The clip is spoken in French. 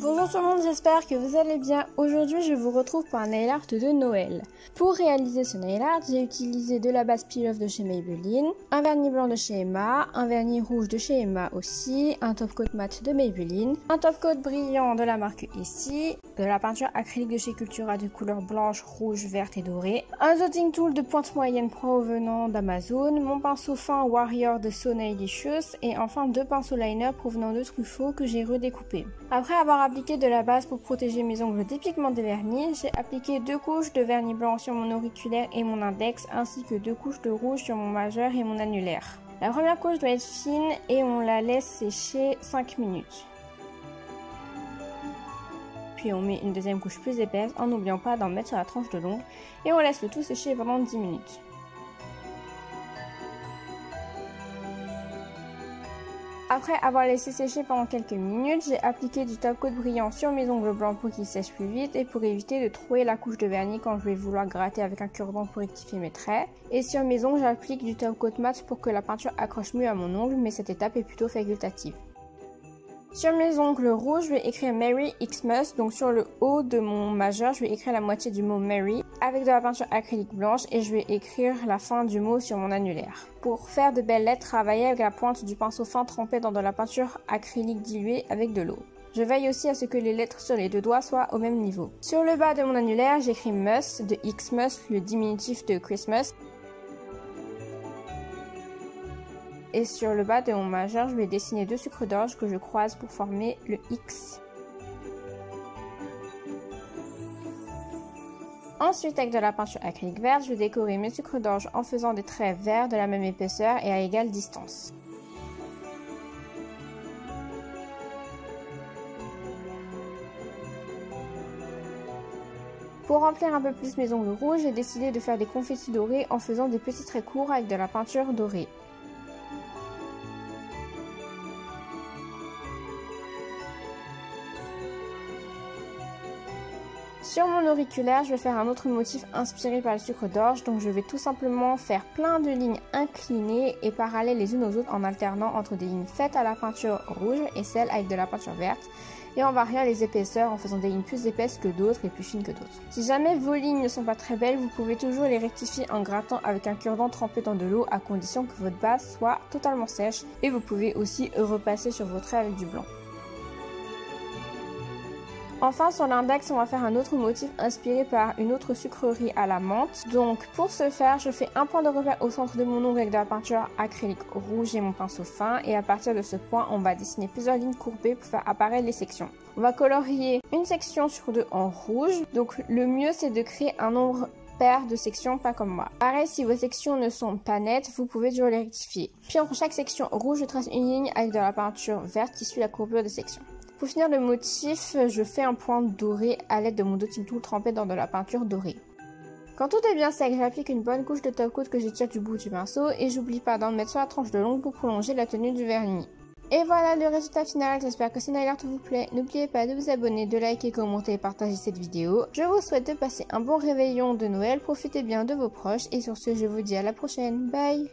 Bonjour tout le monde, j'espère que vous allez bien. Aujourd'hui, je vous retrouve pour un nail art de Noël. Pour réaliser ce nail art, j'ai utilisé de la base Peel-Off de chez Maybelline, un vernis blanc de chez Emma, un vernis rouge de chez Emma aussi, un top coat mat de Maybelline, un top coat brillant de la marque Essie, de la peinture acrylique de chez Cultura de couleur blanche, rouge, verte et dorée, un dotting tool de pointe moyenne provenant d'Amazon, mon pinceau fin Warrior de So Nailicious et enfin deux pinceaux liner provenant de Truffaut que j'ai redécoupés. Après avoir appliqué de la base pour protéger mes ongles des pigments des vernis, j'ai appliqué 2 couches de vernis blanc sur mon auriculaire et mon index ainsi que 2 couches de rouge sur mon majeur et mon annulaire. La première couche doit être fine et on la laisse sécher 5 minutes. Puis on met une deuxième couche plus épaisse en n'oubliant pas d'en mettre sur la tranche de l'ongle et on laisse le tout sécher pendant 10 minutes. Après avoir laissé sécher pendant quelques minutes, j'ai appliqué du top coat brillant sur mes ongles blancs pour qu'ils sèchent plus vite et pour éviter de trouer la couche de vernis quand je vais vouloir gratter avec un cure-dent pour rectifier mes traits. Et sur mes ongles, j'applique du top coat mat pour que la peinture accroche mieux à mon ongle, mais cette étape est plutôt facultative. Sur mes ongles rouges, je vais écrire Merry Xmas, donc sur le haut de mon majeur, je vais écrire la moitié du mot Merry avec de la peinture acrylique blanche et je vais écrire la fin du mot sur mon annulaire. Pour faire de belles lettres, travaillez avec la pointe du pinceau fin trempé dans de la peinture acrylique diluée avec de l'eau. Je veille aussi à ce que les lettres sur les deux doigts soient au même niveau. Sur le bas de mon annulaire, j'écris Mus de Xmas, le diminutif de Christmas. Et sur le bas de mon majeur, je vais dessiner 2 sucres d'orge que je croise pour former le X. Ensuite, avec de la peinture acrylique verte, je vais décorer mes sucres d'orge en faisant des traits verts de la même épaisseur et à égale distance. Pour remplir un peu plus mes ongles rouges, j'ai décidé de faire des confettis dorés en faisant des petits traits courts avec de la peinture dorée. Sur mon auriculaire, je vais faire un autre motif inspiré par le sucre d'orge, donc je vais tout simplement faire plein de lignes inclinées et parallèles les unes aux autres en alternant entre des lignes faites à la peinture rouge et celles avec de la peinture verte et en variant les épaisseurs en faisant des lignes plus épaisses que d'autres et plus fines que d'autres. Si jamais vos lignes ne sont pas très belles, vous pouvez toujours les rectifier en grattant avec un cure-dent trempé dans de l'eau à condition que votre base soit totalement sèche et vous pouvez aussi repasser sur vos traits avec du blanc. Enfin, sur l'index, on va faire un autre motif inspiré par une autre sucrerie à la menthe. Donc, pour ce faire, je fais un point de repère au centre de mon ongle avec de la peinture acrylique rouge et mon pinceau fin. Et à partir de ce point, on va dessiner plusieurs lignes courbées pour faire apparaître les sections. On va colorier une section sur 2 en rouge. Donc, le mieux, c'est de créer un nombre pair de sections, pas comme moi. Pareil, si vos sections ne sont pas nettes, vous pouvez toujours les rectifier. Puis, entre chaque section rouge, je trace une ligne avec de la peinture verte qui suit la courbure des sections. Pour finir le motif, je fais un point doré à l'aide de mon dotting tool trempé dans de la peinture dorée. Quand tout est bien sec, j'applique une bonne couche de top coat que j'étire du bout du pinceau et j'oublie pas d'en mettre sur la tranche de l'ongle pour prolonger la tenue du vernis. Et voilà le résultat final, j'espère que ce nail art vous plaît. N'oubliez pas de vous abonner, de liker, commenter et partager cette vidéo. Je vous souhaite de passer un bon réveillon de Noël, profitez bien de vos proches et sur ce je vous dis à la prochaine, bye!